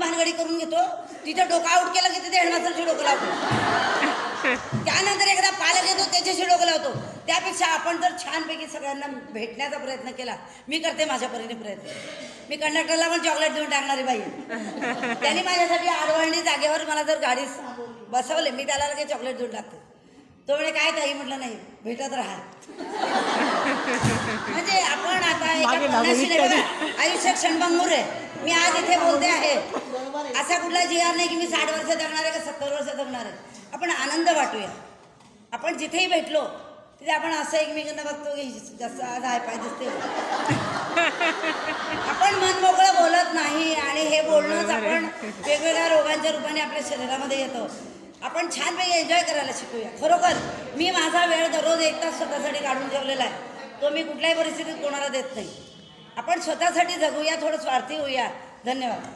भानगडी करून घेतो, तिथे डोकं आउट केलं की तिथे हेडमास्टरची डोकं लावतो, त्यानंतर एकदा पालक येतो त्याच्याशी डोकं लावतो. त्यापेक्षा आपण जर छानपैकी सगळ्यांना भेटण्याचा प्रयत्न केला, मी करते माझ्या परीने प्रयत्न. मी कंडक्टरला पण चॉकलेट देऊन टाकणारी बाई. त्यांनी माझ्यासाठी आडवळणी जागेवर मला जर गाडीत बसवले, मी त्याला काही चॉकलेट देऊन टाकते. तो म्हणे काय ताई, म्हटलं नाही, भेटत राहा. म्हणजे आपण आता आयुष्य क्षणभंगूर आहे. मी आज इथे बोलते आहे, असा कुठला जी.आर नाही की मी 60 वर्ष जगणार आहे का 70 वर्ष जगणार आहे. आपण आनंद वाटूया. आपण जिथेही भेटलो तिथे आपण असं एकमेकांना बघतो की जसं आज हाय पाय दिसते. आपण मन मोकळं बोलत नाही आणि हे बोलणंच आपण वेगवेगळ्या रोगांच्या रूपाने आपल्या शरीरामध्ये येतो. आपण छानपैकी एन्जॉय करायला शिकूया. खरोखर मी माझा वेळ दररोज 1 तास स्वतःसाठी काढून ठेवलेला आहे. तो मी कुठल्याही परिस्थितीत कोणाला देत नाही. आपण स्वतःसाठी जगूया, थोडं स्वार्थी होऊया. धन्यवाद.